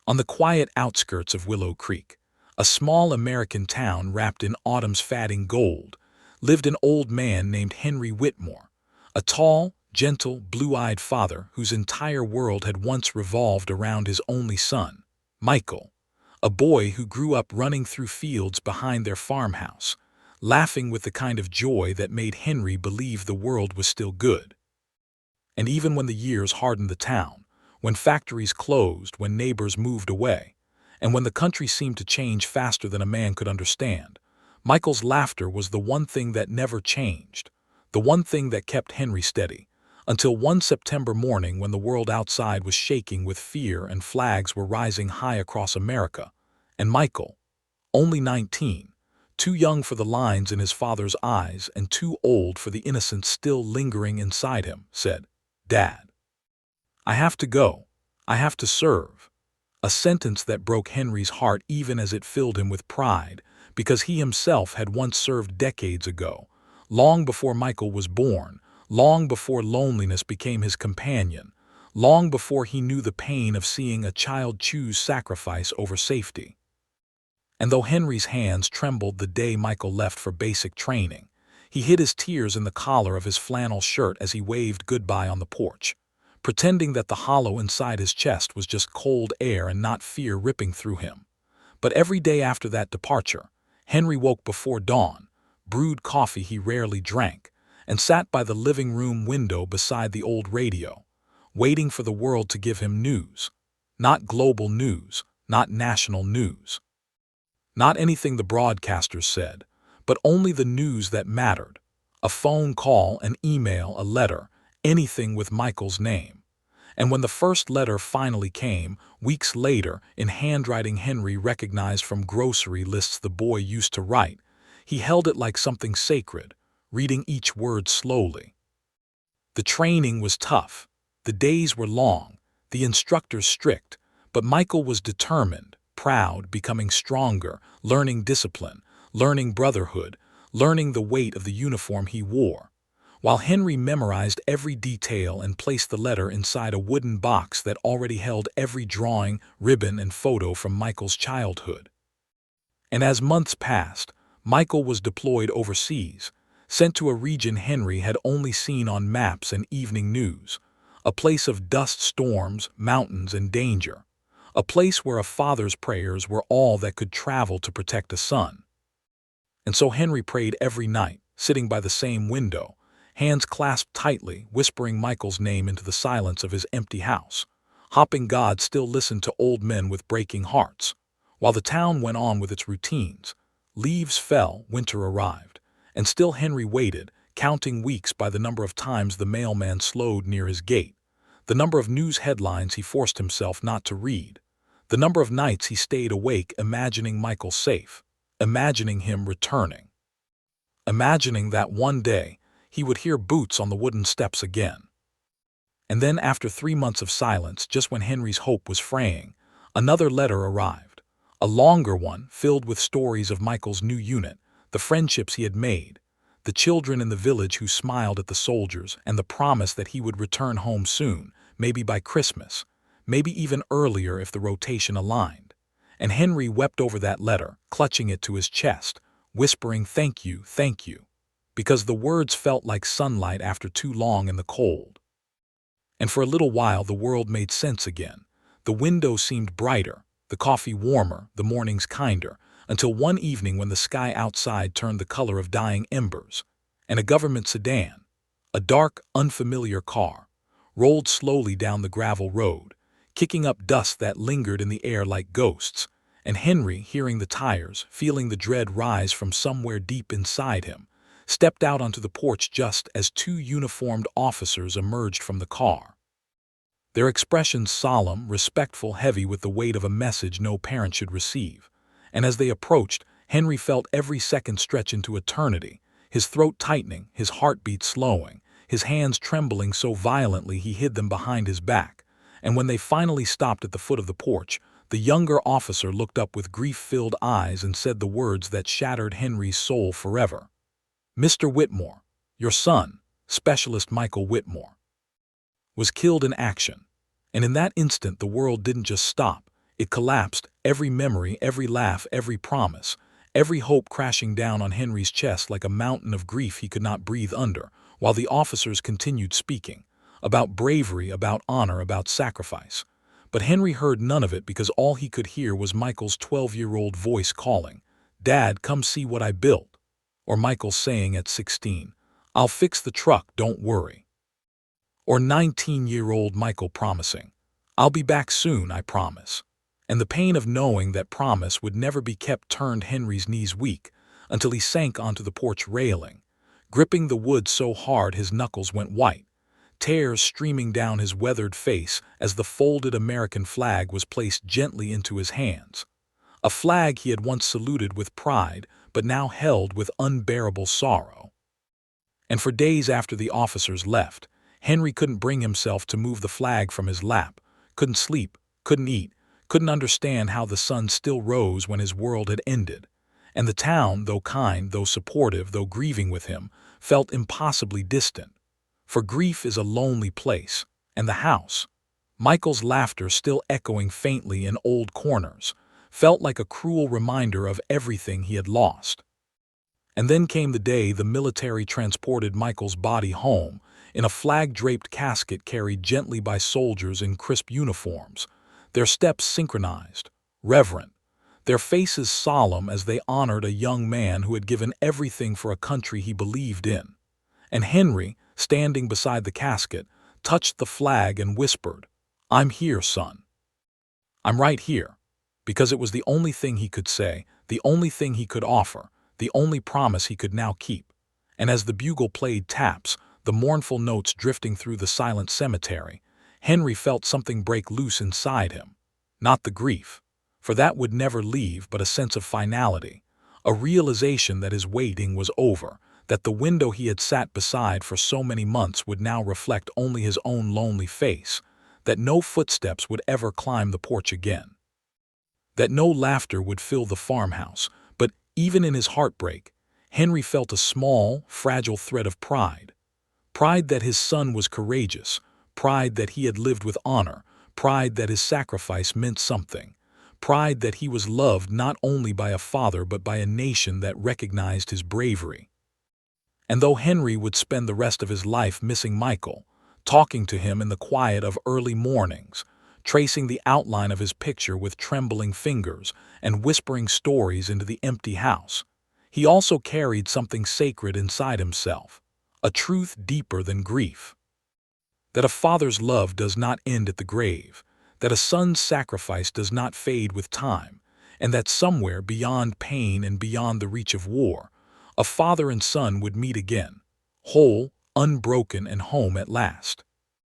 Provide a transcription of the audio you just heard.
On the quiet outskirts of Willow Creek, a small American town wrapped in autumn's fatting gold, lived an old man named Henry Whitmore, a tall, gentle, blue-eyed father whose entire world had once revolved around his only son, Michael, a boy who grew up running through fields behind their farmhouse, laughing with the kind of joy that made Henry believe the world was still good. And even when the years hardened the town, when factories closed, when neighbors moved away, and when the country seemed to change faster than a man could understand, Michael's laughter was the one thing that never changed, the one thing that kept Henry steady, until one September morning when the world outside was shaking with fear and flags were rising high across America, and Michael, only 19, too young for the lines in his father's eyes and too old for the innocence still lingering inside him, said, "Dad, I have to go. I have to serve." A sentence that broke Henry's heart even as it filled him with pride, because he himself had once served decades ago, long before Michael was born, long before loneliness became his companion, long before he knew the pain of seeing a child choose sacrifice over safety. And though Henry's hands trembled the day Michael left for basic training, he hid his tears in the collar of his flannel shirt as he waved goodbye on the porch, pretending that the hollow inside his chest was just cold air and not fear ripping through him. But every day after that departure, Henry woke before dawn, brewed coffee he rarely drank, and sat by the living room window beside the old radio, waiting for the world to give him news. Not global news, not national news. Not anything the broadcasters said, but only the news that mattered. A phone call, an email, a letter, anything with Michael's name. And when the first letter finally came, weeks later, in handwriting Henry recognized from grocery lists the boy used to write, he held it like something sacred, reading each word slowly. The training was tough, the days were long, the instructors strict, but Michael was determined, proud, becoming stronger, learning discipline, learning brotherhood, learning the weight of the uniform he wore, while Henry memorized every detail and placed the letter inside a wooden box that already held every drawing, ribbon, and photo from Michael's childhood. And as months passed, Michael was deployed overseas, sent to a region Henry had only seen on maps and evening news, a place of dust storms, mountains, and danger, a place where a father's prayers were all that could travel to protect a son. And so Henry prayed every night, sitting by the same window, hands clasped tightly, whispering Michael's name into the silence of his empty house, hoping God still listened to old men with breaking hearts. While the town went on with its routines, leaves fell, winter arrived, and still Henry waited, counting weeks by the number of times the mailman slowed near his gate, the number of news headlines he forced himself not to read, the number of nights he stayed awake imagining Michael safe, imagining him returning, imagining that one day he would hear boots on the wooden steps again. And then after 3 months of silence, just when Henry's hope was fraying, another letter arrived, a longer one filled with stories of Michael's new unit, the friendships he had made, the children in the village who smiled at the soldiers, and the promise that he would return home soon, maybe by Christmas, maybe even earlier if the rotation aligned. And Henry wept over that letter, clutching it to his chest, whispering, thank you, because the words felt like sunlight after too long in the cold. And for a little while the world made sense again. The window seemed brighter, the coffee warmer, the mornings kinder, until one evening when the sky outside turned the color of dying embers, and a government sedan, a dark, unfamiliar car, rolled slowly down the gravel road, kicking up dust that lingered in the air like ghosts, and Henry, hearing the tires, feeling the dread rise from somewhere deep inside him, stepped out onto the porch just as 2 uniformed officers emerged from the car. Their expressions solemn, respectful, heavy with the weight of a message no parent should receive. And as they approached, Henry felt every second stretch into eternity, his throat tightening, his heartbeat slowing, his hands trembling so violently he hid them behind his back. And when they finally stopped at the foot of the porch, the younger officer looked up with grief-filled eyes and said the words that shattered Henry's soul forever. "Mr. Whitmore, your son, Specialist Michael Whitmore, was killed in action." And in that instant the world didn't just stop, It collapsed, every memory, every laugh, every promise, every hope crashing down on Henry's chest like a mountain of grief he could not breathe under, while the officers continued speaking, about bravery, about honor, about sacrifice. But Henry heard none of it because all he could hear was Michael's 12-year-old voice calling, "Dad, come see what I built." Or Michael saying at 16, "I'll fix the truck, don't worry." Or 19-year-old Michael promising, "I'll be back soon, I promise." And the pain of knowing that promise would never be kept turned Henry's knees weak until he sank onto the porch railing, gripping the wood so hard his knuckles went white, tears streaming down his weathered face as the folded American flag was placed gently into his hands. A flag he had once saluted with pride, but now held with unbearable sorrow. And for days after the officers left, Henry couldn't bring himself to move the flag from his lap, couldn't sleep, couldn't eat, couldn't understand how the sun still rose when his world had ended. And the town, though kind, though supportive, though grieving with him, felt impossibly distant. For grief is a lonely place, and the house, Michael's laughter still echoing faintly in old corners, felt like a cruel reminder of everything he had lost. And then came the day the military transported Michael's body home in a flag-draped casket carried gently by soldiers in crisp uniforms, their steps synchronized, reverent, their faces solemn as they honored a young man who had given everything for a country he believed in. And Henry, standing beside the casket, touched the flag and whispered, "I'm here, son. I'm right here," because it was the only thing he could say, the only thing he could offer, the only promise he could now keep. And as the bugle played taps, the mournful notes drifting through the silent cemetery, Henry felt something break loose inside him. Not the grief, for that would never leave, but a sense of finality, a realization that his waiting was over, that the window he had sat beside for so many months would now reflect only his own lonely face, that no footsteps would ever climb the porch again, that no laughter would fill the farmhouse. But even in his heartbreak, Henry felt a small, fragile thread of pride. Pride that his son was courageous, pride that he had lived with honor, pride that his sacrifice meant something, pride that he was loved not only by a father but by a nation that recognized his bravery. And though Henry would spend the rest of his life missing Michael, talking to him in the quiet of early mornings, tracing the outline of his picture with trembling fingers and whispering stories into the empty house, he also carried something sacred inside himself, a truth deeper than grief. That a father's love does not end at the grave, that a son's sacrifice does not fade with time, and that somewhere beyond pain and beyond the reach of war, a father and son would meet again, whole, unbroken, and home at last.